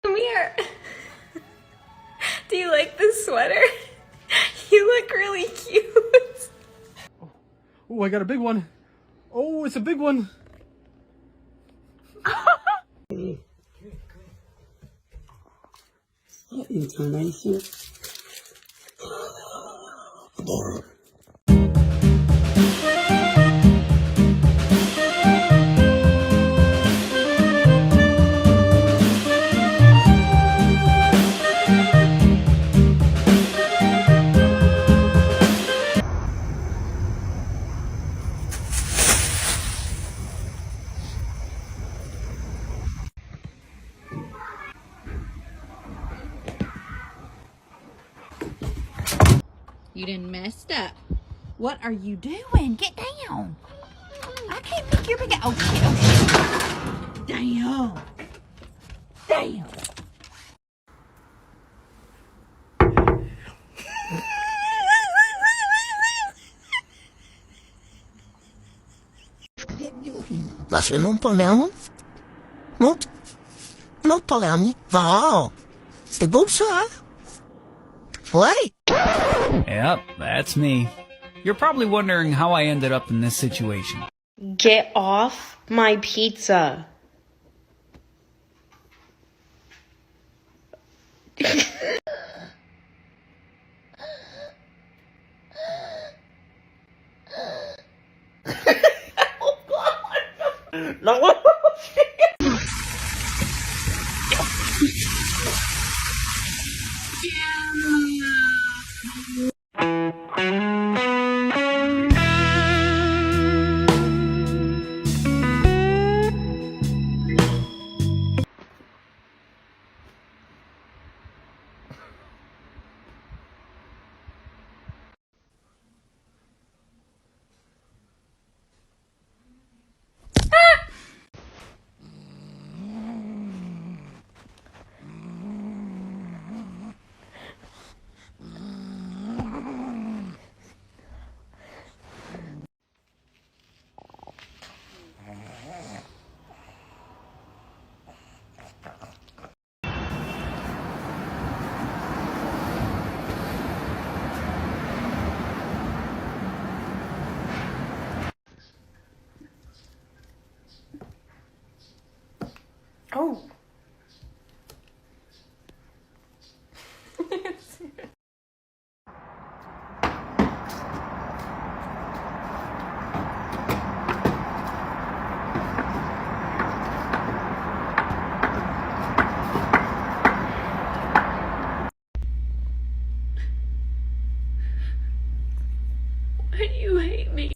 Come here. Do you like this sweater? You look really cute. Oh, I got a big one. Oh, it's a big one. Intonation. You done messed up. What are you doing? Get down. I can't pick your big... Oh, shit. Oh, shit. Damn. Damn. Znaczy, non parliamo? Non parliamo? Va. C'est beau ça? Ouais. Yep, that's me. You're probably wondering how I ended up in this situation. Get off my pizza. No. Oh. Why do you hate me?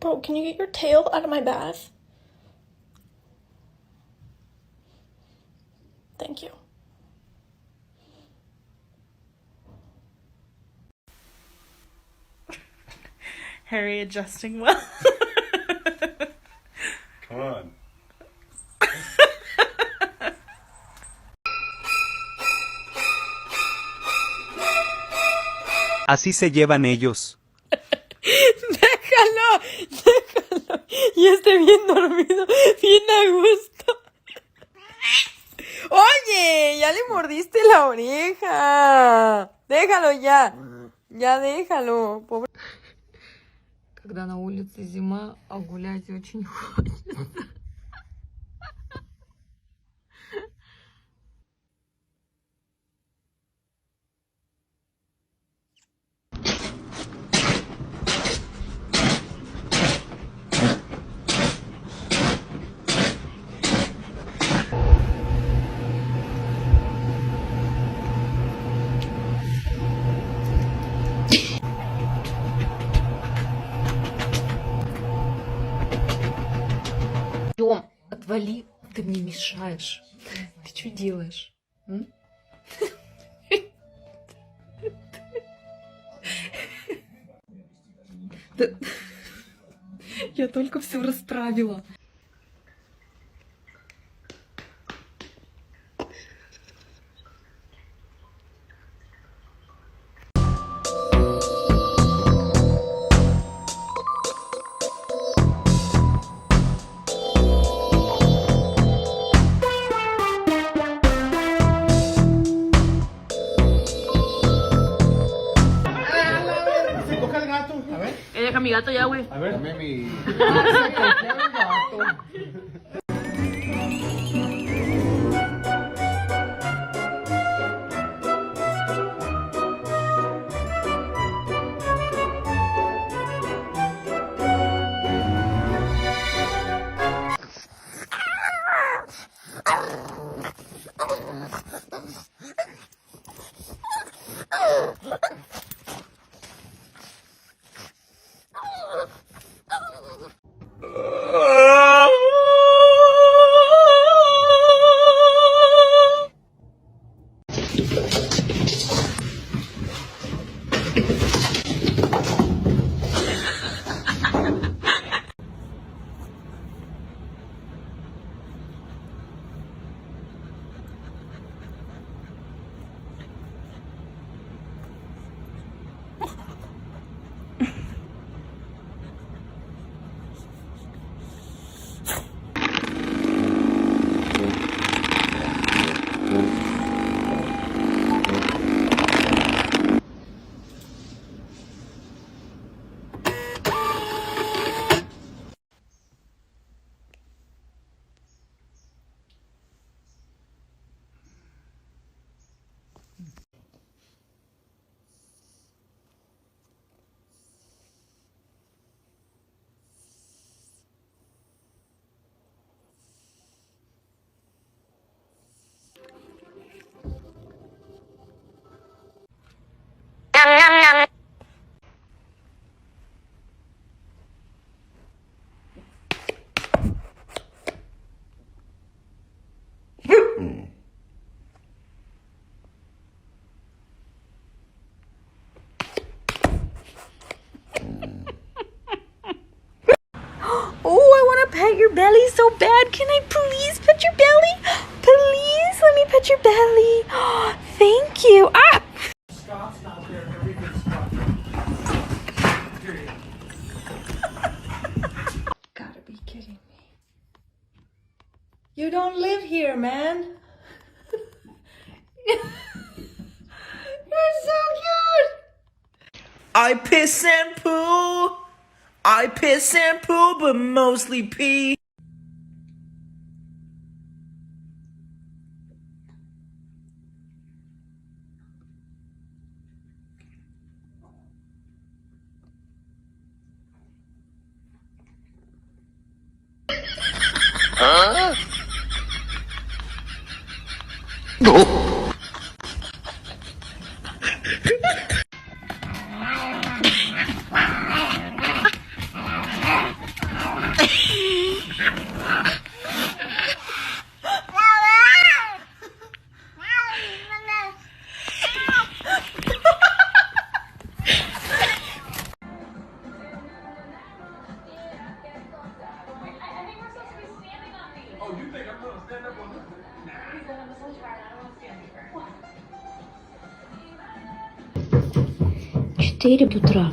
Bro, can you get your tail out of my bath? Thank you. Harry adjusting well. Come on. Así se llevan ellos. Déjalo, déjalo. Y esté bien dormido, bien a gusto. Oye, ya le mordiste la oreja. Déjalo ya. Ya déjalo, pobre. Когда на улице зима, а гулять очень хочется. Отвали, ты мне мешаешь. Ты что делаешь? Я только все расправила. Coge el gato. A ver. Ella con mi gato ya, güey. A ver. Oh, I want to pet your belly so bad. Can I please pet your belly? Please, let me pet your belly. Thank you. Ah! Scott's not there. Everything's Scott. Period. Gotta be kidding me. You don't live here, man. You're so cute. I piss and poo. I piss and poo, but mostly pee. Четыре утра.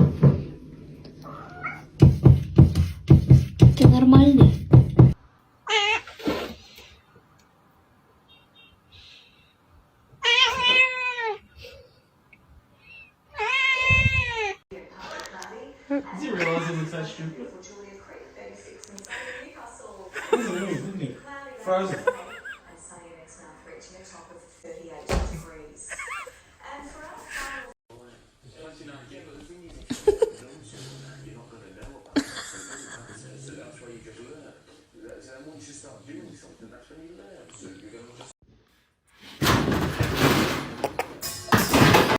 Ты нормальный? Does he realize he's so stupid? He's a little, isn't he? Frozen.